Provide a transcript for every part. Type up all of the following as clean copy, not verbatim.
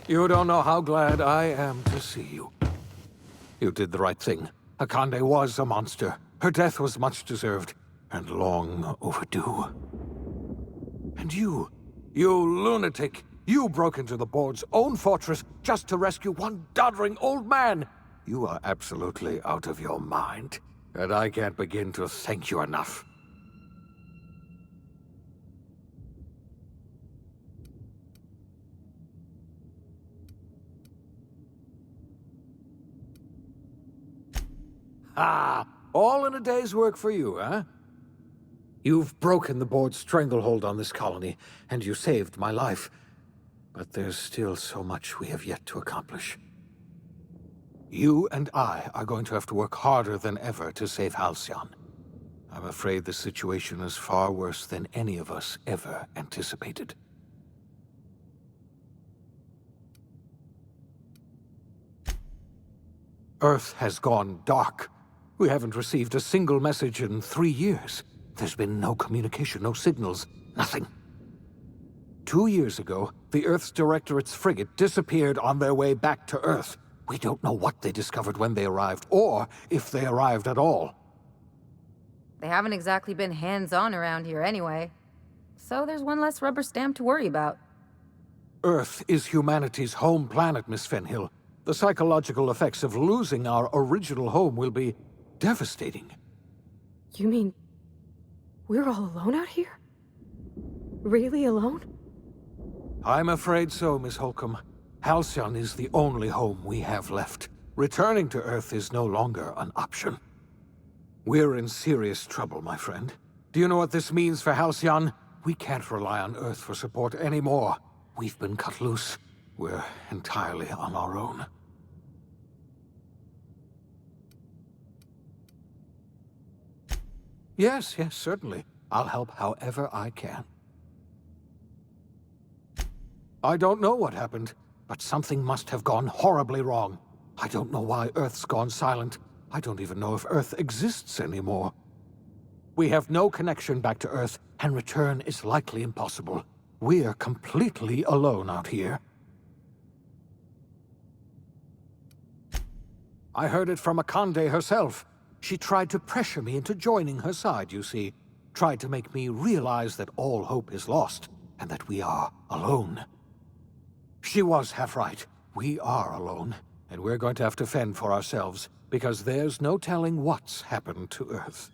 You don't know how glad I am to see you. You did the right thing. Akande was a monster. Her death was much deserved, and long overdue. And you lunatic, you broke into the board's own fortress just to rescue one doddering old man. You are absolutely out of your mind, and I can't begin to thank you enough. Ah, all in a day's work for you, huh? You've broken the board's stranglehold on this colony, and you saved my life. But there's still so much we have yet to accomplish. You and I are going to have to work harder than ever to save Halcyon. I'm afraid the situation is far worse than any of us ever anticipated. Earth has gone dark. We haven't received a single message in 3 years. There's been no communication, no signals, nothing. 2 years ago, the Earth's Directorate's frigate disappeared on their way back to Earth. We don't know what they discovered when they arrived, or if they arrived at all. They haven't exactly been hands-on around here anyway. So there's one less rubber stamp to worry about. Earth is humanity's home planet, Miss Fenhill. The psychological effects of losing our original home will be devastating. You mean we're all alone out here? Really alone? I'm afraid so, Miss Holcomb. Halcyon is the only home we have left. Returning to Earth is no longer an option. We're in serious trouble, my friend. Do you know what this means for Halcyon? We can't rely on Earth for support anymore. We've been cut loose. We're entirely on our own. Yes, certainly. I'll help however I can. I don't know what happened, but something must have gone horribly wrong. I don't know why Earth's gone silent. I don't even know if Earth exists anymore. We have no connection back to Earth, and return is likely impossible. We're completely alone out here. I heard it from Akande herself. She tried to pressure me into joining her side, you see. Tried to make me realize that all hope is lost, and that we are alone. She was half right. We are alone, and we're going to have to fend for ourselves, because there's no telling what's happened to Earth.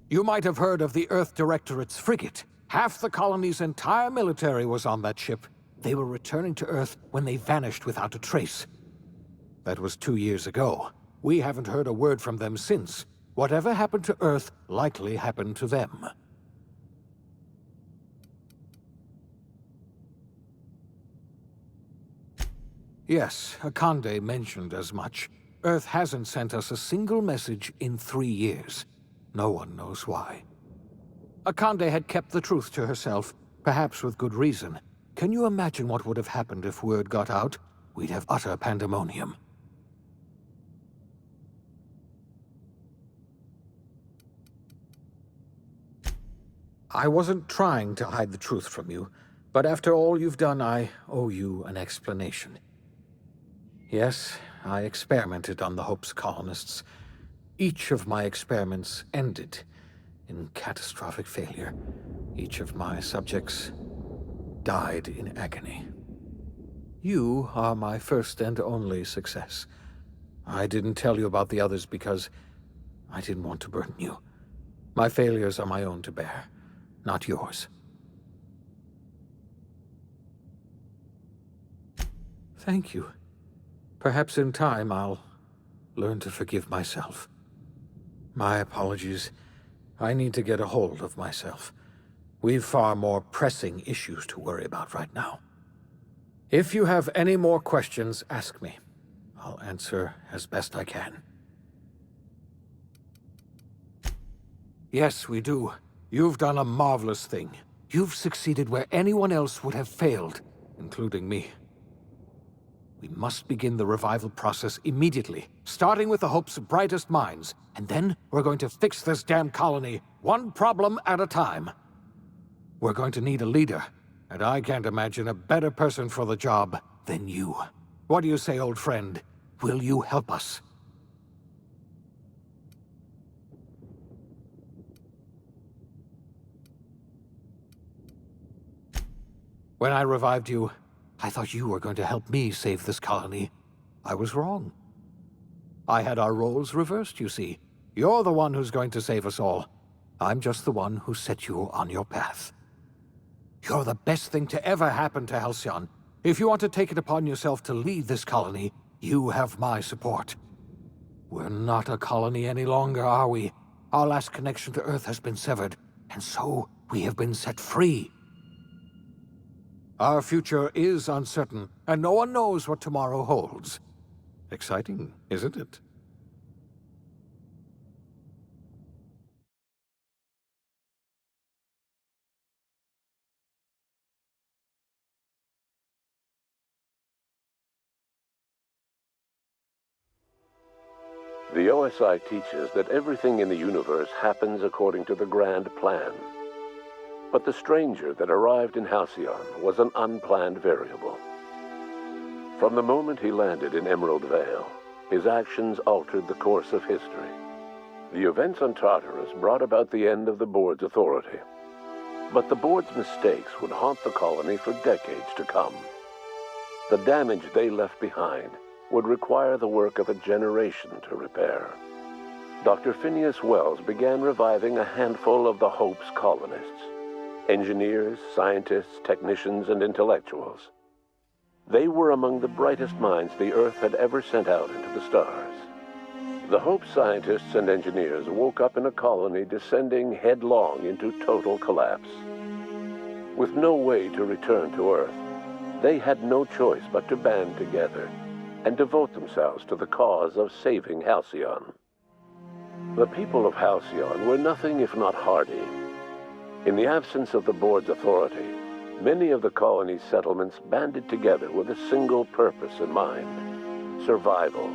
You might have heard of the Earth Directorate's frigate. Half the colony's entire military was on that ship. They were returning to Earth when they vanished without a trace. That was 2 years ago. We haven't heard a word from them since. Whatever happened to Earth likely happened to them. Yes, Akande mentioned as much. Earth hasn't sent us a single message in 3 years. No one knows why. Akande had kept the truth to herself, perhaps with good reason. Can you imagine what would have happened if word got out? We'd have utter pandemonium. I wasn't trying to hide the truth from you, but after all you've done, I owe you an explanation. Yes, I experimented on the Hope's colonists. Each of my experiments ended in catastrophic failure. Each of my subjects died in agony. You are my first and only success. I didn't tell you about the others because I didn't want to burden you. My failures are my own to bear, not yours. Thank you. Perhaps in time I'll learn to forgive myself. My apologies. I need to get a hold of myself. We've far more pressing issues to worry about right now. If you have any more questions, ask me. I'll answer as best I can. Yes, we do. You've done a marvelous thing. You've succeeded where anyone else would have failed, including me. We must begin the revival process immediately, starting with the Hope's brightest minds, and then we're going to fix this damn colony, one problem at a time. We're going to need a leader, and I can't imagine a better person for the job than you. What do you say, old friend? Will you help us? When I revived you, I thought you were going to help me save this colony. I was wrong. I had our roles reversed, you see. You're the one who's going to save us all. I'm just the one who set you on your path. You're the best thing to ever happen to Halcyon. If you want to take it upon yourself to lead this colony, you have my support. We're not a colony any longer, are we? Our last connection to Earth has been severed, and so we have been set free. Our future is uncertain, and no one knows what tomorrow holds. Exciting, isn't it? The OSI teaches that everything in the universe happens according to the grand plan. But the stranger that arrived in Halcyon was an unplanned variable. From the moment he landed in Emerald Vale, his actions altered the course of history. The events on Tartarus brought about the end of the board's authority. But the board's mistakes would haunt the colony for decades to come. The damage they left behind would require the work of a generation to repair. Dr. Phineas Wells began reviving a handful of the Hope's colonists. Engineers, scientists, technicians, and intellectuals. They were among the brightest minds the Earth had ever sent out into the stars. The Hope scientists and engineers woke up in a colony descending headlong into total collapse. With no way to return to Earth, they had no choice but to band together and devote themselves to the cause of saving Halcyon. The people of Halcyon were nothing if not hardy. In the absence of the board's authority, many of the colony's settlements banded together with a single purpose in mind: survival.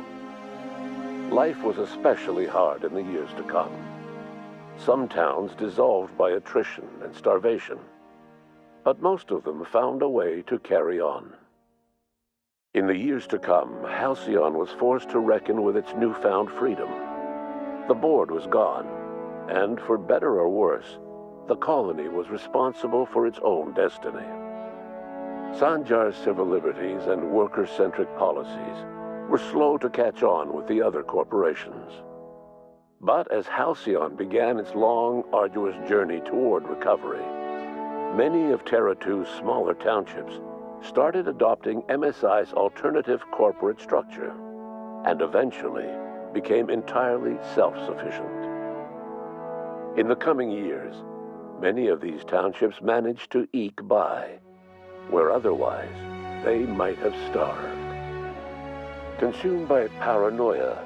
Life was especially hard in the years to come. Some towns dissolved by attrition and starvation, but most of them found a way to carry on. In the years to come, Halcyon was forced to reckon with its newfound freedom. The board was gone, and for better or worse, the colony was responsible for its own destiny. Sanjar's civil liberties and worker-centric policies were slow to catch on with the other corporations. But as Halcyon began its long, arduous journey toward recovery, many of Terra 2's smaller townships started adopting MSI's alternative corporate structure, and eventually became entirely self-sufficient. In the coming years, many of these townships managed to eke by, where otherwise they might have starved. Consumed by paranoia,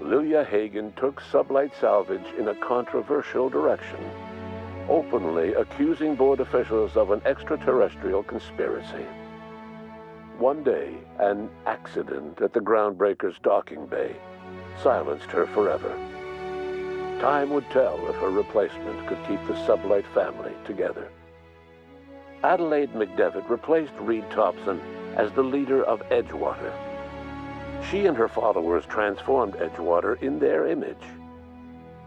Lilia Hagen took Sublight Salvage in a controversial direction, openly accusing board officials of an extraterrestrial conspiracy. One day, an accident at the Groundbreaker's docking bay silenced her forever. Time would tell if her replacement could keep the Sublight family together. Adelaide McDevitt replaced Reed Thompson as the leader of Edgewater. She and her followers transformed Edgewater in their image.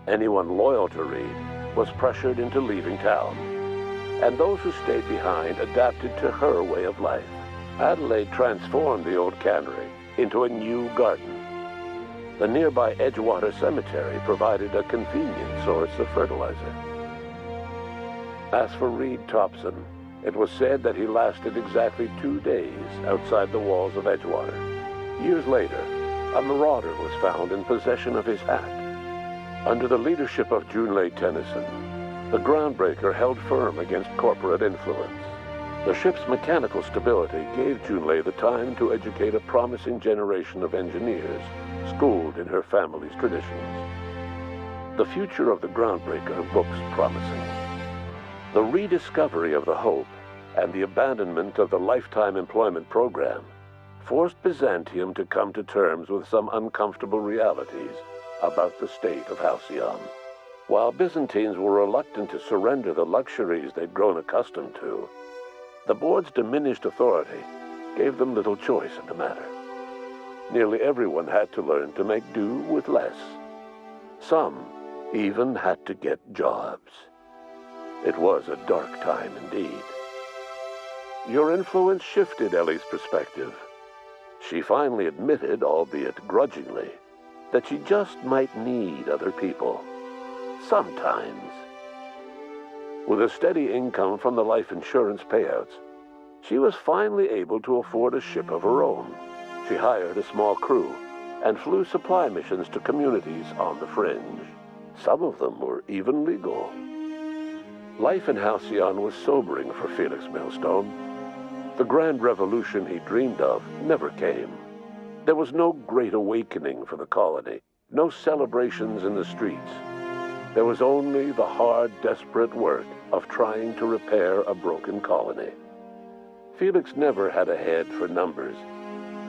Anyone loyal to Reed was pressured into leaving town, and those who stayed behind adapted to her way of life. Adelaide transformed the old cannery into a new garden. The nearby Edgewater Cemetery provided a convenient source of fertilizer. As for Reed Thompson, it was said that he lasted exactly 2 days outside the walls of Edgewater. Years later, a marauder was found in possession of his hat. Under the leadership of Junlei Tennyson, the Groundbreaker held firm against corporate influence. The ship's mechanical stability gave Junlei the time to educate a promising generation of engineers, schooled in her family's traditions. The future of the Groundbreaker looks promising. The rediscovery of the Hope and the abandonment of the lifetime employment program forced Byzantium to come to terms with some uncomfortable realities about the state of Halcyon. While Byzantines were reluctant to surrender the luxuries they'd grown accustomed to, The board's diminished authority gave them little choice in the matter. Nearly everyone had to learn to make do with less. Some even had to get jobs. It was a dark time indeed. Your influence shifted Ellie's perspective. She finally admitted, albeit grudgingly, that she just might need other people. Sometimes. With a steady income from the life insurance payouts, she was finally able to afford a ship of her own. She hired a small crew and flew supply missions to communities on the fringe. Some of them were even legal. Life in Halcyon was sobering for Felix Millstone. The grand revolution he dreamed of never came. There was no great awakening for the colony, no celebrations in the streets. There was only the hard, desperate work of trying to repair a broken colony. Felix never had a head for numbers,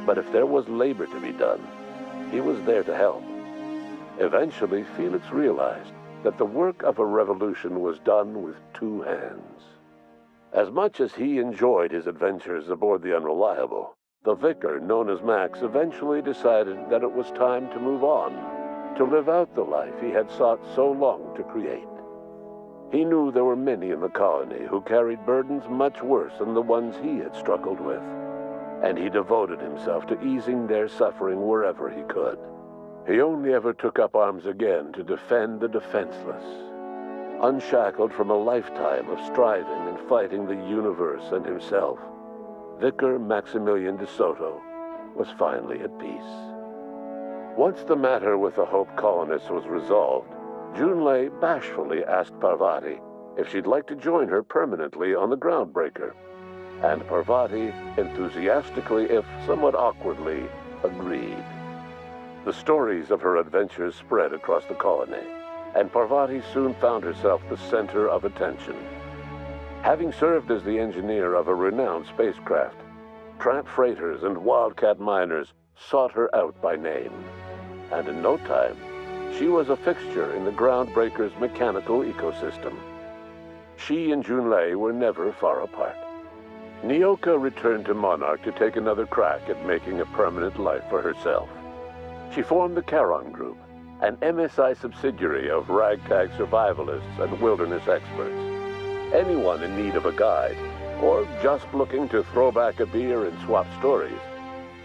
but if there was labor to be done, he was there to help. Eventually, Felix realized that the work of a revolution was done with two hands. As much as he enjoyed his adventures aboard the Unreliable, the vicar, known as Max, eventually decided that it was time to move on, to live out the life he had sought so long to create. He knew there were many in the colony who carried burdens much worse than the ones he had struggled with, and he devoted himself to easing their suffering wherever he could. He only ever took up arms again to defend the defenseless. Unshackled from a lifetime of striving and fighting the universe and himself, Vicar Maximilian de Soto was finally at peace. Once the matter with the Hope colonists was resolved, Junlei bashfully asked Parvati if she'd like to join her permanently on the Groundbreaker, and Parvati enthusiastically, if somewhat awkwardly, agreed. The stories of her adventures spread across the colony, and Parvati soon found herself the center of attention. Having served as the engineer of a renowned spacecraft, tramp freighters and wildcat miners sought her out by name, and in no time, she was a fixture in the Groundbreaker's mechanical ecosystem. She and Junlei were never far apart. Nyoka returned to Monarch to take another crack at making a permanent life for herself. She formed the Charon Group, an MSI subsidiary of ragtag survivalists and wilderness experts. Anyone in need of a guide, or just looking to throw back a beer and swap stories,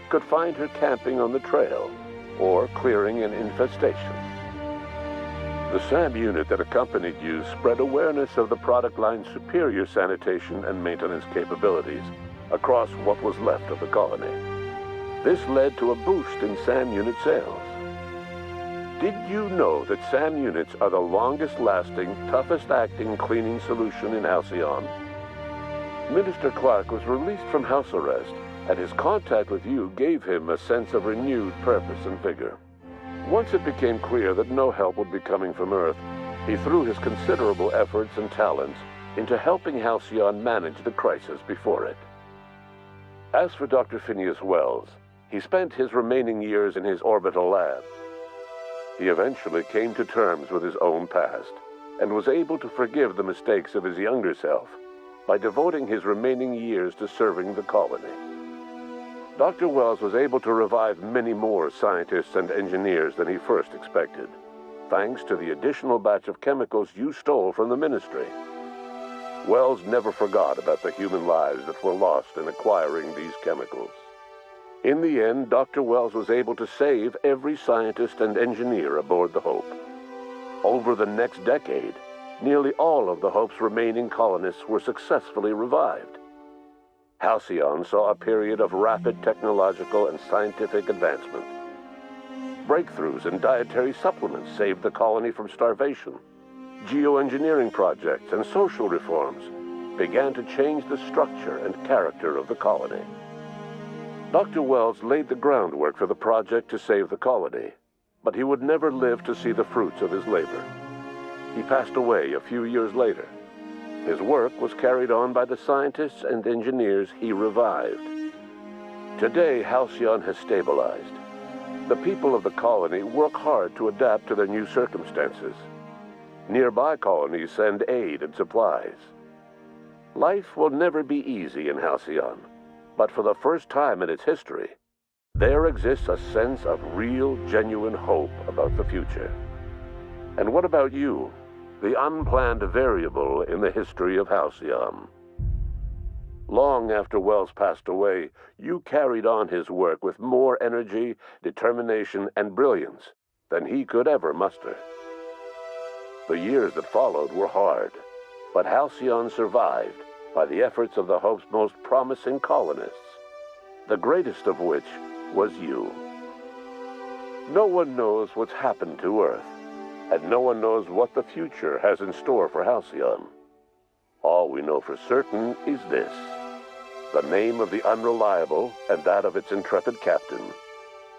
could find her camping on the trail or clearing an infestation. The SAM unit that accompanied you spread awareness of the product line's superior sanitation and maintenance capabilities across what was left of the colony. This led to a boost in SAM unit sales. Did you know that SAM units are the longest-lasting, toughest-acting cleaning solution in Halcyon? Minister Clark was released from house arrest, and his contact with you gave him a sense of renewed purpose and vigor. Once it became clear that no help would be coming from Earth, he threw his considerable efforts and talents into helping Halcyon manage the crisis before it. As for Dr. Phineas Wells, he spent his remaining years in his orbital lab. He eventually came to terms with his own past and was able to forgive the mistakes of his younger self by devoting his remaining years to serving the colony. Dr. Wells was able to revive many more scientists and engineers than he first expected, thanks to the additional batch of chemicals you stole from the Ministry. Wells never forgot about the human lives that were lost in acquiring these chemicals. In the end, Dr. Wells was able to save every scientist and engineer aboard the Hope. Over the next decade, nearly all of the Hope's remaining colonists were successfully revived. Halcyon saw a period of rapid technological and scientific advancement. Breakthroughs in dietary supplements saved the colony from starvation. Geoengineering projects and social reforms began to change the structure and character of the colony. Dr. Wells laid the groundwork for the project to save the colony, but he would never live to see the fruits of his labor. He passed away a few years later. His work was carried on by the scientists and engineers he revived. Today, Halcyon has stabilized. The people of the colony work hard to adapt to their new circumstances. Nearby colonies send aid and supplies. Life will never be easy in Halcyon, but for the first time in its history, there exists a sense of real, genuine hope about the future. And what about you, the unplanned variable in the history of Halcyon? Long after Wells passed away, you carried on his work with more energy, determination, and brilliance than he could ever muster. The years that followed were hard, but Halcyon survived by the efforts of the Hope's most promising colonists, the greatest of which was you. No one knows what's happened to Earth, and no one knows what the future has in store for Halcyon. All we know for certain is this: the name of the Unreliable and that of its intrepid captain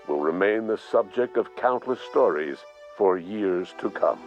will remain the subject of countless stories for years to come.